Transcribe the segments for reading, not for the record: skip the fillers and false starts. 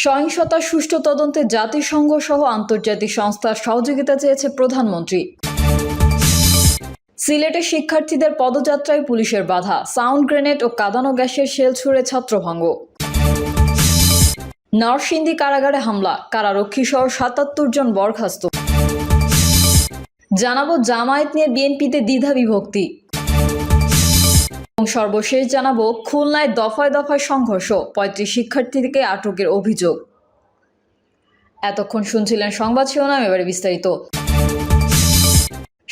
সহিংসতার সুষ্ঠু তদন্তে জাতিসংঘ সহ আন্তর্জাতিক সংস্থার সহযোগিতা চেয়েছে প্রধানমন্ত্রী। সিলেটে শিক্ষার্থীদের পদযাত্রায় পুলিশের বাধা, সাউন্ড গ্রেনেড ও কাঁদানো গ্যাসের শেল ছুড়ে ছাত্রভঙ্গ। নরসিংদী কারাগারে হামলা, কারারক্ষী সহ ৭৭ জন বরখাস্ত। জানাবো জামায়াত নিয়ে বিএনপিতে দ্বিধা বিভক্তি। এবং সর্বশেষ জানাবো খুলনায় দফায় দফায় সংঘর্ষ, ৩৫ শিক্ষার্থীকে আটকের অভিযোগ। এতক্ষণ শুনছিলেন সংবাদ শিরোনাম, এবারে বিস্তারিত।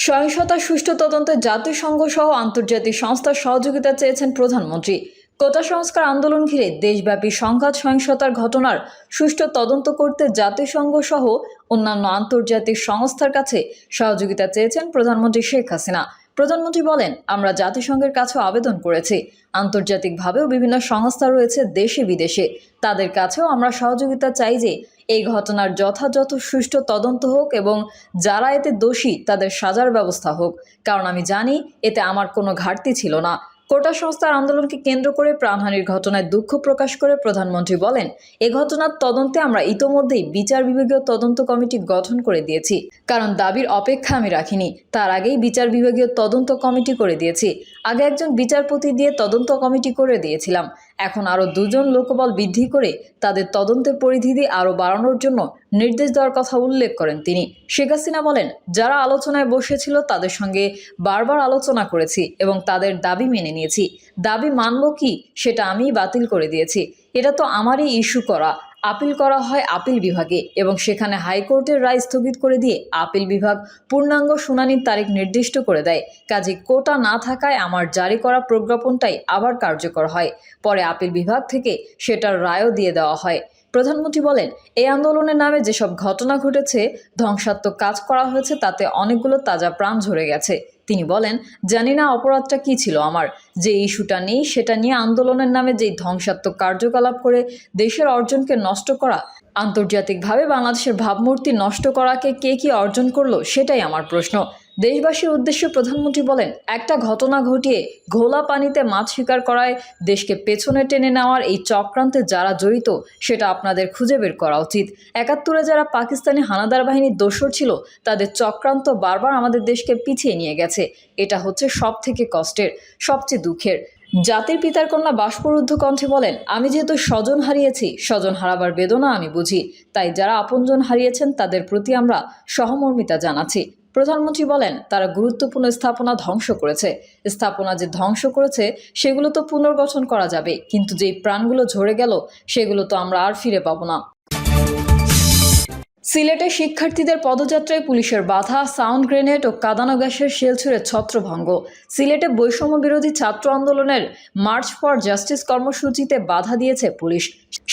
সহিংসতার সুষ্ঠু তদন্তে জাতিসংঘ সহ আন্তর্জাতিক সংস্থার সহযোগিতা চেয়েছেন প্রধানমন্ত্রী। কোটা সংস্কার আন্দোলন ঘিরে দেশব্যাপী সংঘাত সহিংসতার ঘটনার সুষ্ঠু তদন্ত করতে জাতিসংঘ সহ অন্যান্য আন্তর্জাতিক সংস্থার কাছে সহযোগিতা চেয়েছেন প্রধানমন্ত্রী শেখ হাসিনা। প্রধানমন্ত্রী বলেন, আমরা জাতিসংঘের কাছেও আবেদন করেছি। আন্তর্জাতিকভাবেও বিভিন্ন সংস্থা রয়েছে দেশে বিদেশে, তাদের কাছেও আমরা সহযোগিতা চাই যে এই ঘটনার যথাযথ সুষ্ঠু তদন্ত হোক এবং যারা এতে দোষী তাদের সাজার ব্যবস্থা হোক, কারণ আমি জানি এতে আমার কোনো ঘাটতি ছিল না। কোটা সংস্কার আন্দোলনকে কেন্দ্র করে প্রাণহানির ঘটনায় দুঃখ প্রকাশ করে প্রধানমন্ত্রী বলেন, এ ঘটনার তদন্তে আমরা ইতোমধ্যেই বিচার বিভাগীয় তদন্ত কমিটি গঠন করে দিয়েছি, কারণ দাবির অপেক্ষা আমি রাখিনি। তার আগেই বিচার বিভাগীয় তদন্ত কমিটি করে দিয়েছি। আগে একজন বিচারপতি দিয়ে তদন্ত কমিটি করে দিয়েছিলাম। এখন আরও 2 জন লোকবল বৃদ্ধি করে তাদের তদন্তের পরিধি আরও বাড়ানোর জন্য নির্দেশ দেওয়ার কথা উল্লেখ করেন তিনি। শেখ হাসিনা বলেন, যারা আলোচনায় বসেছিল তাদের সঙ্গে বারবার আলোচনা করেছি এবং তাদের দাবি মেনে নিয়েছি। দাবি মানব কি সেটা আমিই বাতিল করে দিয়েছি। এটা তো আমারই ইস্যু করা। আপিল করা হয় আপিল বিভাগে এবং সেখানে হাইকোর্টের রায় স্থগিত করে দিয়ে আপিল বিভাগ পূর্ণাঙ্গ শুনানির তারিখ নির্দিষ্ট করে দেয়। কাজে কোটা না থাকায় আমার জারি করা প্রজ্ঞাপনটাই আবার কার্যকর হয়। পরে আপিল বিভাগ থেকে সেটার রায়ও দিয়ে দেওয়া হয়। প্রধানমন্ত্রী বলেন, এই আন্দোলনের নামে যেসব ঘটনা ঘটেছে, ধ্বংসাত্মক কাজ করা হয়েছে, তাতে অনেকগুলো তাজা প্রাণ ঝরে গেছে। তিনি বলেন, জানি না অপরাধটা কি ছিল আমার, যে ইস্যুটা নেই সেটা নিয়ে আন্দোলনের নামে যেই ধ্বংসাত্মক কার্যকলাপ করে দেশের অর্জনকে নষ্ট করা, আন্তর্জাতিকভাবে বাংলাদেশের ভাবমূর্তি নষ্ট করাকে কে কি অর্জন করলো সেটাই আমার প্রশ্ন। দেশবাসীর উদ্দেশ্যে প্রধানমন্ত্রী বলেন, একটা ঘটনা ঘটিয়ে ঘোলা পানিতে মাছ শিকার করায় দেশকে পেছনে টেনে নেওয়ার এই চক্রান্তে যারা জড়িত সেটা আপনাদের খুঁজে বের করা উচিত। ৭১-এ যারা পাকিস্তানি হানাদার বাহিনীর দোসর ছিল, তাদের চক্রান্ত বারবার আমাদের দেশকে পিছিয়ে নিয়ে গেছে। এটা হচ্ছে সব থেকে কষ্টের, সবচেয়ে দুঃখের। জাতির পিতার কন্যা বাষ্পরুদ্ধ কণ্ঠে বলেন, আমি যেহেতু স্বজন হারিয়েছি, স্বজন হারাবার বেদনা আমি বুঝি, তাই যারা আপনজন হারিয়েছেন তাদের প্রতি আমরা সহমর্মিতা জানাচ্ছি। প্রধানমন্ত্রী বলেন, তারা গুরুত্বপূর্ণ স্থাপনা ধ্বংস করেছে। স্থাপনা যে ধ্বংস করেছে সেগুলো তো পুনর্গঠন করা যাবে, কিন্তু যেই প্রাণগুলো ঝরে গেল সেগুলো তো আমরা আর ফিরে পাবো না। সিলেটে শিক্ষার্থীদের পদযাত্রায় পুলিশের বাধা, সাউন্ড গ্রেনেড ও কাঁদানো গ্যাসের শেল ছুড়ে ছত্রভঙ্গ। সিলেটে বৈষম্য বিরোধী ছাত্র আন্দোলনের মার্চ ফর জাস্টিস কর্মসূচিতে বাধা দিয়েছে পুলিশ।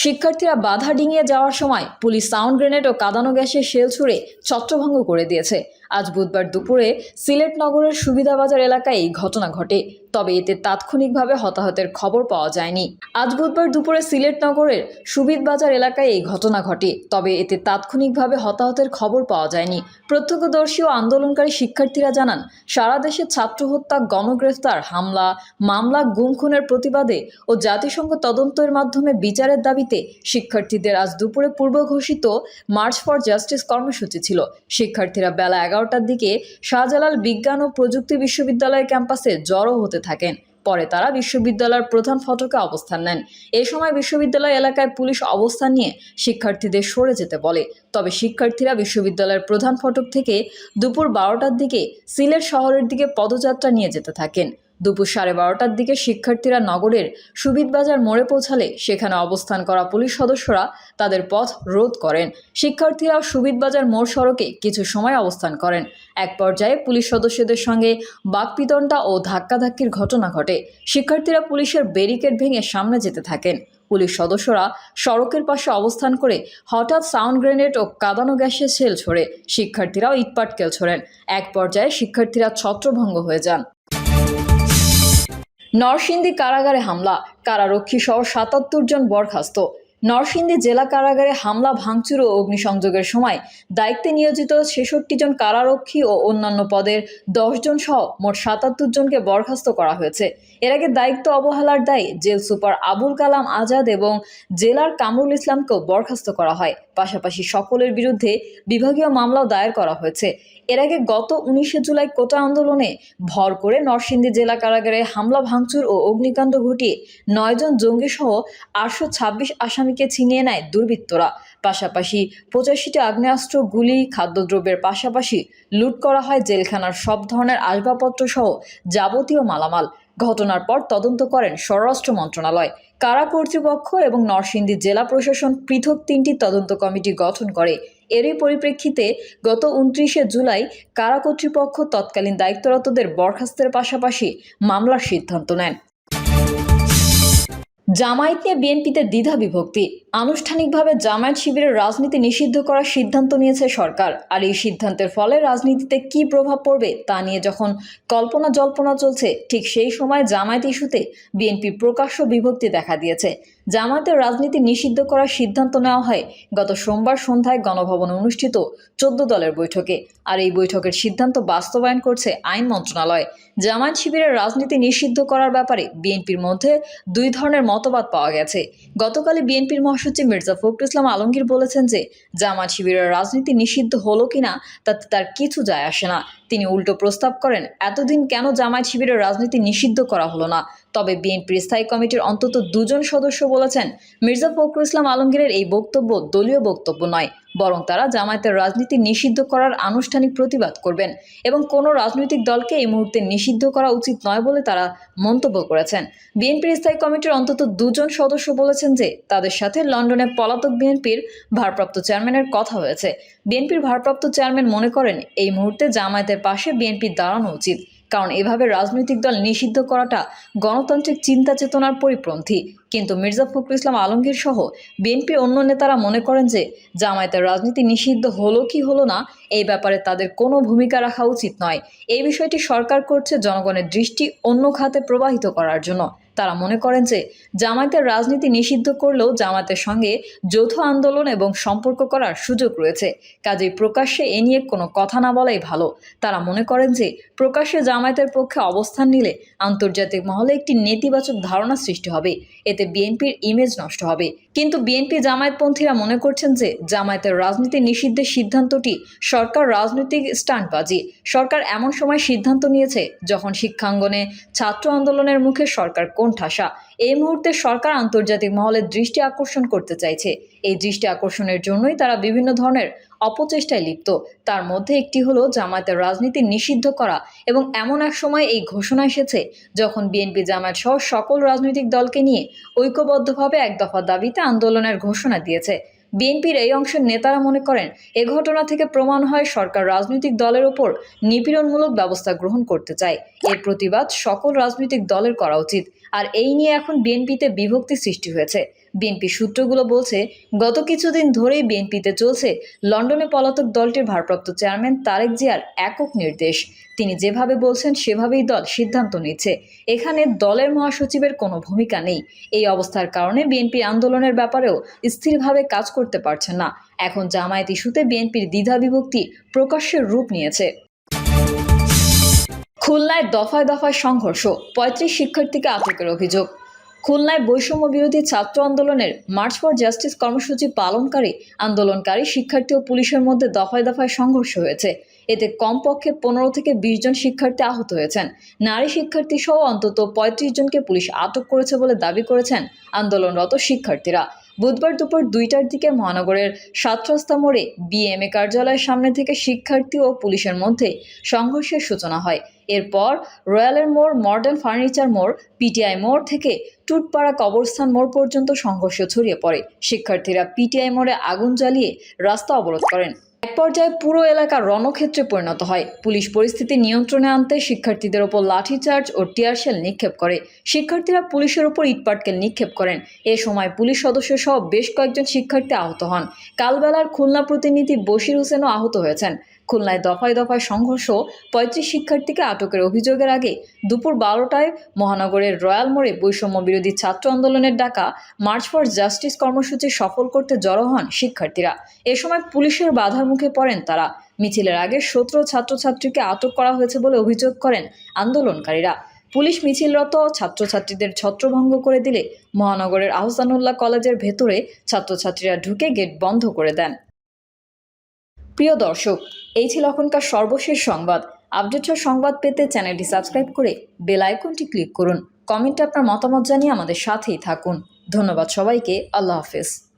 শিক্ষার্থীরা বাধা ডিঙিয়ে যাওয়ার সময় পুলিশ সাউন্ড গ্রেনেড ও কাঁদানো গ্যাসের শেল ছুড়ে ছত্রভঙ্গ করে দিয়েছে। আজ বুধবার দুপুরে সিলেট নগরের সুবিধাবাজার এলাকায় এই ঘটনা ঘটে, তবে এতে তাৎক্ষণিকভাবে হতাহতের খবর পাওয়া যায়নি। আজ বুধবার দুপুরে সিলেট নগরের সুবিধাবাজার এলাকায় এই ঘটনা ঘটে, তবে এতে তাৎক্ষণিকভাবে হতাহতের খবর পাওয়া যায়নি। প্রত্যক্ষদর্শী ও আন্দোলনকারী শিক্ষার্থীরা জানান, সারা দেশে ছাত্র হত্যা, গণগ্রেফতার, হামলা, মামলা, গুম খুনের প্রতিবাদে ও জাতিসংঘ তদন্তের মাধ্যমে বিচারের দাবিতে শিক্ষার্থীদের আজ দুপুরে পূর্ব ঘোষিত মার্চ ফর জাস্টিস কর্মসূচি ছিল। শিক্ষার্থীরা বেলা 11টার দিকে শাহজালাল বিজ্ঞান ও প্রযুক্তি বিশ্ববিদ্যালয় ক্যাম্পাসে জড়ো হতে থাকেন। পরে তারা বিশ্ববিদ্যালয়ের প্রধান ফটকে অবস্থান নেন। এ সময় বিশ্ববিদ্যালয় এলাকায় পুলিশ অবস্থান নিয়ে শিক্ষার্থীদের সরে যেতে বলে। তবে শিক্ষার্থীরা বিশ্ববিদ্যালয়ের প্রধান ফটক থেকে দুপুর 12টার দিকে সিলেট শহরের দিকে পদযাত্রা নিয়ে যেতে থাকেন। দুপুর 12:30টার দিকে শিক্ষার্থীরা নগরের সুবিধাবাজার মোড়ে পৌঁছালে সেখানে অবস্থান করা পুলিশ সদস্যরা তাদের পথ রোধ করেন। শিক্ষার্থীরা সুবিধাবাজার মোড় সড়কে কিছু সময় অবস্থান করেন। এক পর্যায়ে পুলিশ সদস্যদের সঙ্গে বাকবিতণ্ডা ও ধাক্কাধাক্কির ঘটনা ঘটে। শিক্ষার্থীরা পুলিশের ব্যারিকেড ভেঙে সামনে যেতে থাকেন। পুলিশ সদস্যরা সড়কের পাশে অবস্থান করে হঠাৎ সাউন্ড গ্রেনেড ও কাঁদানো গ্যাসের শেল ছোড়ে। শিক্ষার্থীরাও ইটপাটকেল ছোড়েন। এক পর্যায়ে শিক্ষার্থীরা ছত্রভঙ্গ হয়ে যান। নরসিংদী কারাগারে হামলা, কারারক্ষী সহ ৭৭ জন বরখাস্ত। নরসিংদী জেলা কারাগারে হামলা, ভাঙচুর ও অগ্নিসংযোগের সময় দায়িত্বে নিয়োজিত ৬৬ জন কারারক্ষী ও অন্যান্য পদের ১০ জন সহ মোট ৭৭ জনকে বরখাস্ত করা হয়েছে। এর আগে দায়িত্ব অবহেলার দায়ে জেল সুপার আবুল কালাম আজাদ এবং জেলার কামরুল ইসলামকেও বরখাস্ত করা হয়। পাশাপাশি সকলের বিরুদ্ধে বিভাগীয় মামলাও দায়ের করা হয়েছে। এর আগে গত ১৯ জুলাই কোটা আন্দোলনে ভর করে নরসিংদী জেলা কারাগারে হামলা, ভাঙচুর ও অগ্নিকাণ্ড ঘটিয়ে ৯ জন জঙ্গিসহ ৮২৬ আসামিকে ছিনিয়ে নেয় দুর্বৃত্তরা। পাশাপাশি ৮৫টি আগ্নেয়াস্ত্র, গুলি, খাদ্যদ্রব্যের পাশাপাশি লুট করা হয় জেলখানার সব ধরনের আসবাবপত্র সহ যাবতীয় মালামাল। ঘটনার পর তদন্ত করেন স্বরাষ্ট্র মন্ত্রণালয়, কারা কর্তৃপক্ষ এবং নরসিংদী জেলা প্রশাসন পৃথক ৩টি তদন্ত কমিটি গঠন করে। এরই পরিপ্রেক্ষিতে গত ২৯ জুলাই কারা কর্তৃপক্ষ তৎকালীন দায়িত্বরতদের বরখাস্তের পাশাপাশি মামলার সিদ্ধান্ত নেন। জামায়াত নিয়ে বিএনপিতে দ্বিধা বিভক্তি। আনুষ্ঠানিকভাবে জামায়াত শিবিরের রাজনীতি নিষিদ্ধ করার সিদ্ধান্ত নিয়েছে সরকার। আর এই সিদ্ধান্তের ফলে রাজনীতিতে কী প্রভাব পড়বে তা নিয়ে যখন কল্পনা জল্পনা চলছে, ঠিক সেই সময় জামায়াত ইস্যুতে বিএনপি প্রকাশ্য বিভক্তি দেখা দিয়েছে। জামায়াতের রাজনীতি নিষিদ্ধ করার সিদ্ধান্ত নেওয়া হয় গত সোমবার সন্ধ্যায় গণভবনে অনুষ্ঠিত ১৪ দলের বৈঠকে। আর এই বৈঠকের সিদ্ধান্ত বাস্তবায়ন করছে আইন মন্ত্রণালয়। জামায়াত শিবিরের রাজনীতি নিষিদ্ধ করার ব্যাপারে বিএনপির মধ্যে দুই ধরনের মতবাদ পাওয়া গেছে। গতকালই বিএনপির মহাসচিব মির্জা ফখরুল ইসলাম আলমগীর বলেছেন যে জামায়াত শিবিরের রাজনীতি নিষিদ্ধ হলো কিনা তাতে তার কিছু যায় আসে না। তিনি উল্টো প্রস্তাব করেন, এতদিন কেন জামায়াত শিবিরের রাজনীতি নিষিদ্ধ করা হলো না। তবে বিএনপির স্থায়ী কমিটির অন্তত ২ জন সদস্য বলেছেন, মির্জা ফখরুল ইসলাম আলমগীরের এই বক্তব্য দলীয় বক্তব্য নয়, বরং তারা জামায়াতের রাজনীতি নিষিদ্ধ করার আনুষ্ঠানিক প্রতিবাদ করবেন এবং কোনো রাজনৈতিক দলকে এই মুহূর্তে নিষিদ্ধ করা উচিত নয় বলে তারা মন্তব্য করেছেন। বিএনপির স্থায়ী কমিটির অন্তত ২ জন সদস্য বলেছেন যে তাদের সাথে লন্ডনে পলাতক বিএনপির ভারপ্রাপ্ত চেয়ারম্যানের কথা হয়েছে। বিএনপির ভারপ্রাপ্ত চেয়ারম্যান মনে করেন এই মুহূর্তে জামায়াতের পাশে বিএনপির দাঁড়ানো উচিত, কারণ এভাবে রাজনৈতিক দল নিষিদ্ধ করাটা গণতান্ত্রিক চিন্তা চেতনার পরিপন্থী। কিন্তু মির্জা ফখরুল ইসলাম আলমগীর সহ বিএনপির অন্য নেতারা মনে করেন যে জামায়াতের রাজনীতি নিষিদ্ধ হলো কি হলো না এই ব্যাপারে তাদের কোনো ভূমিকা রাখা উচিত নয়। এই বিষয়টি সরকার করছে জনগণের দৃষ্টি অন্য খাতে প্রবাহিত করার জন্য। তারা মনে করেন যে জামায়াতের রাজনীতি নিষিদ্ধ করলেও জামায়াতের সঙ্গে যৌথ আন্দোলন এবং সম্পর্ক করার সুযোগ রয়েছে, কাজেই প্রকাশ্যে এ নিয়ে কোনো কথা না বলাই ভালো। তারা মনে করেন যে প্রকাশ্যে জামায়াতের পক্ষে অবস্থান নিলে আন্তর্জাতিক মহলে একটি নেতিবাচক ধারণা সৃষ্টি হবে, এতে বিএনপির ইমেজ নষ্ট হবে। কিন্তু বিএনপি জামায়াতপন্থীরা মনে করছেন যে জামায়াতের রাজনীতি নিষিদ্ধের সিদ্ধান্তটি সরকার রাজনৈতিক স্টান্টবাজি। সরকার এমন সময় সিদ্ধান্ত নিয়েছে যখন শিক্ষাঙ্গনে ছাত্র আন্দোলনের মুখে সরকার কোণঠাসা। এই মুহূর্তে সরকার আন্তর্জাতিক মহলের দৃষ্টি আকর্ষণ করতে চাইছে। এই দৃষ্টি আকর্ষণের জন্যই তারা বিভিন্ন ধরনের অপচেষ্টায় লিপ্ত। তার মধ্যে একটি হলো জামায়াতের রাজনীতি নিষিদ্ধ করা, এবং এমন এক সময় এই ঘোষণা এসেছে যখন বিএনপি জামায়াত সহ সকল রাজনৈতিক দলকে নিয়ে ঐক্যবদ্ধভাবে এক দফা দাবিতে আন্দোলনের ঘোষণা দিয়েছে। বিএনপির এই অংশের নেতারা মনে করেন এ ঘটনা থেকে প্রমাণ হয় সরকার রাজনৈতিক দলের ওপর নিপীড়নমূলক ব্যবস্থা গ্রহণ করতে চায়। এর প্রতিবাদ সকল রাজনৈতিক দলের করা উচিত। আর এই নিয়ে এখন বিএনপিতে বিভক্তি সৃষ্টি হয়েছে। বিএনপি সূত্রগুলো বলছে, গত কিছুদিন ধরেই বিএনপিতে চলছে লন্ডনে পলাতক দলটির ভারপ্রাপ্ত চেয়ারম্যান তারেক জিয়ার একক নির্দেশ। তিনি যেভাবে বলছেন সেভাবেই দল সিদ্ধান্ত নিচ্ছে। এখানে দলের মহাসচিবের কোনো ভূমিকা নেই। এই অবস্থার কারণে বিএনপি আন্দোলনের ব্যাপারেও স্থিরভাবে কাজ করতে পারছে না। এখন জামায়াত ইস্যুতে বিএনপির দ্বিধা বিভক্তি প্রকাশ্যের রূপ নিয়েছে। খুলনায় দফায় দফায় সংঘর্ষ, ৩৫ শিক্ষার্থীকে আটকের অভিযোগ। খুলনায় বৈষম্য বিরোধী ছাত্র আন্দোলনের মার্চ ফর জাস্টিস কর্মসূচি আন্দোলনকারী শিক্ষার্থী ও পুলিশের মধ্যে দফায় দফায় সংঘর্ষ হয়েছে। এতে কমপক্ষে ১৫ থেকে ২০ জন শিক্ষার্থী আহত হয়েছেন। নারী শিক্ষার্থী সহ অন্তত ৩৫ জনকে পুলিশ আটক করেছে বলে দাবি করেছেন আন্দোলনরত শিক্ষার্থীরা। বুধবার দুপুর ২টার দিকে মহানগরের ৭ রাস্তা মোড়ে বিএমএ কার্যালয়ের সামনে থেকে শিক্ষার্থী ও পুলিশের মধ্যে সংঘর্ষের সূচনা হয়। এরপর রয়্যালের মোড়, মডার্ন ফার্নিচার মোড়, পিটিআই মোড় থেকে টুটপাড়া কবরস্থান মোড় পর্যন্ত সংঘর্ষ ছড়িয়ে পড়ে। শিক্ষার্থীরা পিটিআই মোড়ে আগুন জ্বালিয়ে রাস্তা অবরোধ করেন। এক পর্যায়ে পুরো এলাকা রণক্ষেত্রে পরিণত হয়। পুলিশ পরিস্থিতি নিয়ন্ত্রণে আনতে শিক্ষার্থীদের ওপর লাঠিচার্জ ও টিয়ারশেল নিক্ষেপ করে। শিক্ষার্থীরা পুলিশের ওপর ইটপাটকেল নিক্ষেপ করেন। এ সময় পুলিশ সদস্য সহ বেশ কয়েকজন শিক্ষার্থী আহত হন। কালবেলার খুলনা প্রতিনিধি বশির হোসেনও আহত হয়েছেন। খুলনায় দফায় দফায় সংঘর্ষ, ৩৫ শিক্ষার্থীকে আটকের অভিযোগের আগে দুপুর ১২টায় মহানগরের রয়্যাল মোড়ে বৈষম্য বিরোধী ছাত্র আন্দোলনের ডাকা মার্চ ফর জাস্টিস কর্মসূচি সফল করতে জড়ো হন শিক্ষার্থীরা। এ সময় পুলিশের বাধার মুখে পড়েন তারা। মিছিলের আগে ১৭ ছাত্রছাত্রীকে আটক করা হয়েছে বলে অভিযোগ করেন আন্দোলনকারীরা। পুলিশ মিছিলরত ছাত্রছাত্রীদের ছত্রভঙ্গ করে দিলে মহানগরের আহসানুল্লাহ কলেজের ভেতরে ছাত্রছাত্রীরা ঢুকে গেট বন্ধ করে দেন। প্রিয় দর্শক, এই ছিল এখনকার সর্বশেষ সংবাদ। আপডেটের সংবাদ পেতে চ্যানেলটি সাবস্ক্রাইব করে বেল আইকনটি ক্লিক করুন। কমেন্টে আপনার মতামত জানিয়ে আমাদের সাথেই থাকুন। ধন্যবাদ সবাইকে। আল্লাহ হাফেজ।